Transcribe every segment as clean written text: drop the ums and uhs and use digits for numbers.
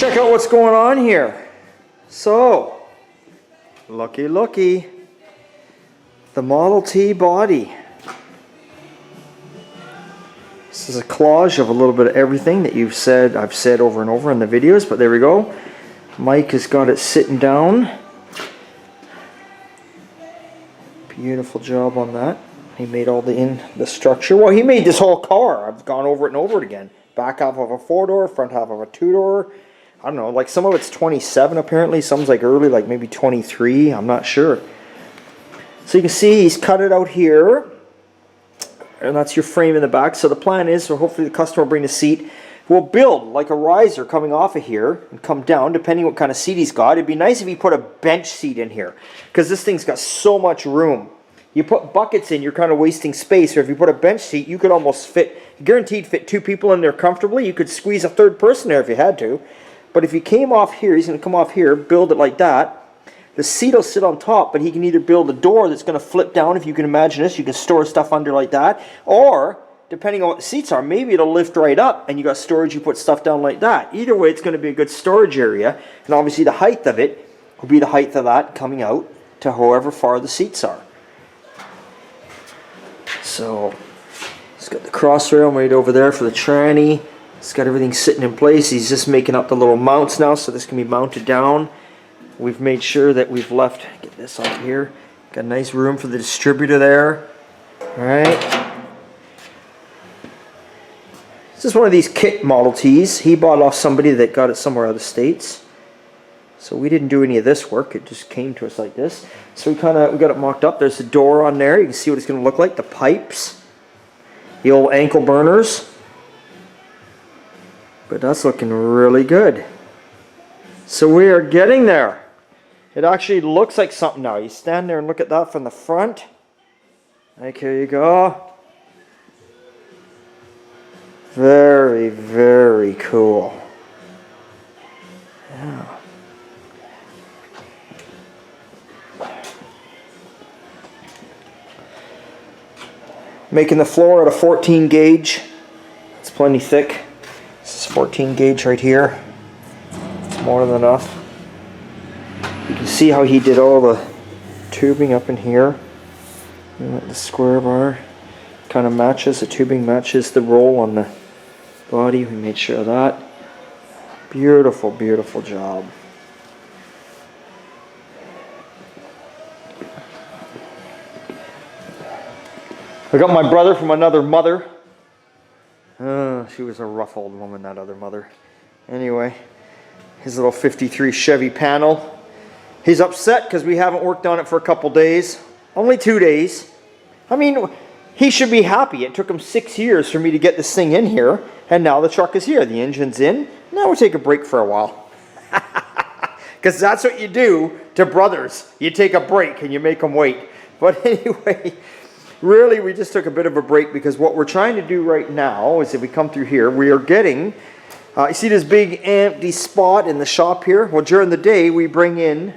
check out what's going on here. So, looky. The Model T body. This is a collage of a little bit of everything that I've said over and over in the videos, but there we go. Mike has got it sitting down. Beautiful job on that. He made all the structure. Well, he made this whole car. I've gone over it and over it again. Back half of a 4-door, front half of a 2-door. I don't know, like some of it's 27 apparently, some's like early, like maybe 23, I'm not sure. So you can see he's cut it out here, and that's your frame in the back. So the plan is, so hopefully the customer will bring the seat. We'll build like a riser coming off of here and come down, depending what kind of seat he's got. It'd be nice if he put a bench seat in here, because this thing's got so much room. You put buckets in, you're kind of wasting space, or if you put a bench seat, you could almost fit, guaranteed fit 2 people in there comfortably. You could squeeze a 3rd person there if you had to. But if he came off here, he's going to come off here, build it like that. The seat will sit on top, but he can either build a door that's going to flip down, if you can imagine this. You can store stuff under like that. Or, depending on what the seats are, maybe it'll lift right up and you got storage, you put stuff down like that. Either way, it's going to be a good storage area. And obviously the height of it will be the height of that coming out to however far the seats are. So, it's got the cross rail right over there for the tranny. It's got everything sitting in place. He's just making up the little mounts now, so this can be mounted down. We've made sure that we've left, get this off here, got a nice room for the distributor there. Alright. This is one of these kit Model Ts. He bought off somebody that got it somewhere out of the States. So we didn't do any of this work, it just came to us like this. So we got it mocked up. There's a door on there, you can see what it's going to look like, the pipes, the old ankle burners. But that's looking really good. So we are getting there. It actually looks like something now. You stand there and look at that from the front. Like, here you go. Very, very cool. Yeah. Making the floor at a 14 gauge. It's plenty thick. This is 14 gauge right here. More than enough. You can see how he did all the tubing up in here. The square bar kind of matches, the tubing matches the roll on the body. We made sure of that. Beautiful, beautiful job. I got my brother from another mother. She was a rough old woman, that other mother. Anyway, his little 53 Chevy panel. He's upset because we haven't worked on it for a couple days. Only 2 days. I mean, he should be happy. It took him 6 years for me to get this thing in here, and now the truck is here. The engine's in. Now we'll take a break for a while. Because that's what you do to brothers. You take a break and you make them wait. But anyway, really we just took a bit of a break because what we're trying to do right now is if we come through here, we are getting, you see this big empty spot in the shop here? Well, during the day we bring in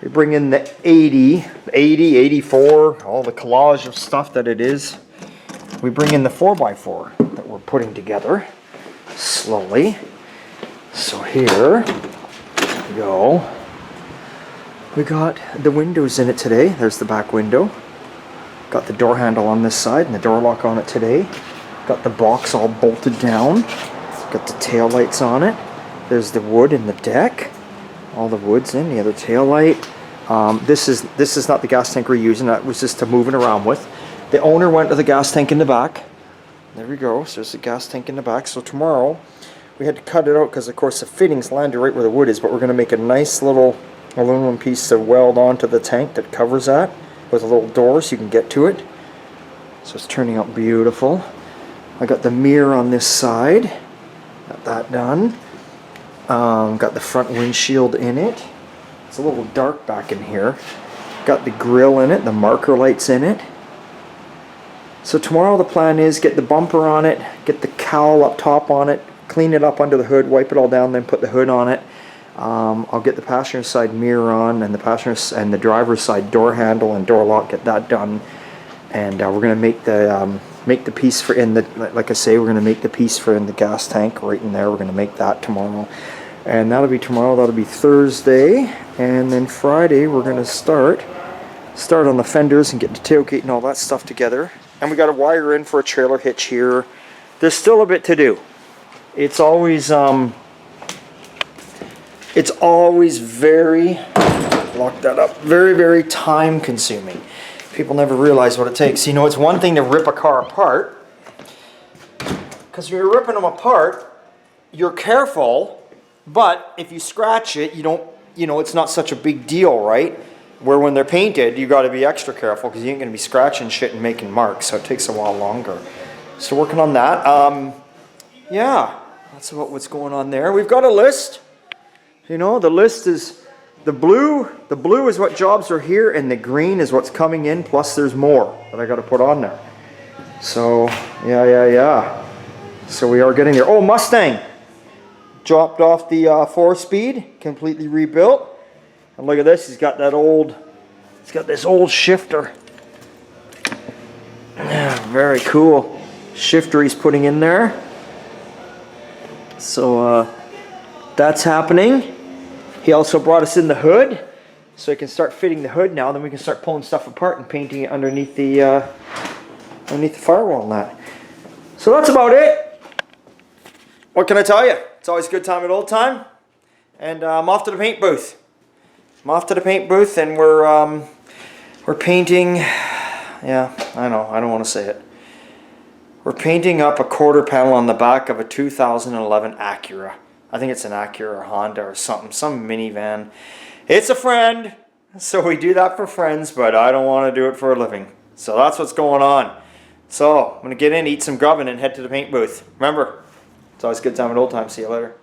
the 80, 84, all the collage of stuff that it is. We bring in the 4x4 that we're putting together slowly. So here we go. We got the windows in it today. There's the back window. Got the door handle on this side and the door lock on it today. Got the box all bolted down. Got the tail lights on it. There's the wood in the deck. All the wood's in, the other tail light. This is not the gas tank we're using. That was just to move it around with. The owner went to the gas tank in the back. There we go. So there's the gas tank in the back. So tomorrow we had to cut it out because of course the fittings landed right where the wood is, but we're going to make a nice little aluminum piece to weld onto the tank that covers that with a little door so you can get to it. So it's turning out beautiful. I got the mirror on this side. Got that done. Got the front windshield in it. It's a little dark back in here. Got the grill in it, the marker lights in it. So tomorrow the plan is get the bumper on it, get the cowl up top on it, clean it up under the hood, wipe it all down, then put the hood on it. I'll get the passenger side mirror on and the passenger and the driver's side door handle and door lock, get that done. And we're going to make the make the piece for in the, like I say, we're going to make the piece for in the gas tank right in there. We're going to make that tomorrow, and that'll be tomorrow. That'll be Thursday, and then Friday we're going to start on the fenders and get the tailgate and all that stuff together. And we got to wire in for a trailer hitch here. There's still a bit to do. It's always very, lock that up, very, very time consuming. People never realize what it takes. You know, it's one thing to rip a car apart, because when you're ripping them apart, you're careful, but if you scratch it, you don't, you know, it's not such a big deal, right? Where when they're painted, you got to be extra careful because you ain't going to be scratching shit and making marks, so it takes a while longer. So working on that. Yeah, that's about what's going on there. We've got a list. You know, the list is the blue. The blue is what jobs are here, and the green is what's coming in. Plus, there's more that I got to put on there. So yeah. So we are getting there. Oh, Mustang dropped off the 4-speed, completely rebuilt. And look at this. He's got that old. He's got this old shifter. Yeah, very cool shifter he's putting in there. So that's happening. He also brought us in the hood, so he can start fitting the hood now. Then we can start pulling stuff apart and painting it underneath the firewall and that. So that's about it. What can I tell you? It's always a good time at Old Time, and I'm off to the paint booth. I'm off to the paint booth, and we're painting. Yeah, I know. I don't want to say it. We're painting up a quarter panel on the back of a 2011 Acura. I think it's an Acura or Honda or something, some minivan. It's a friend, so we do that for friends, but I don't want to do it for a living. So that's what's going on. So I'm going to get in, eat some grub, and then head to the paint booth. Remember, it's always a good time at Old Time. See you later.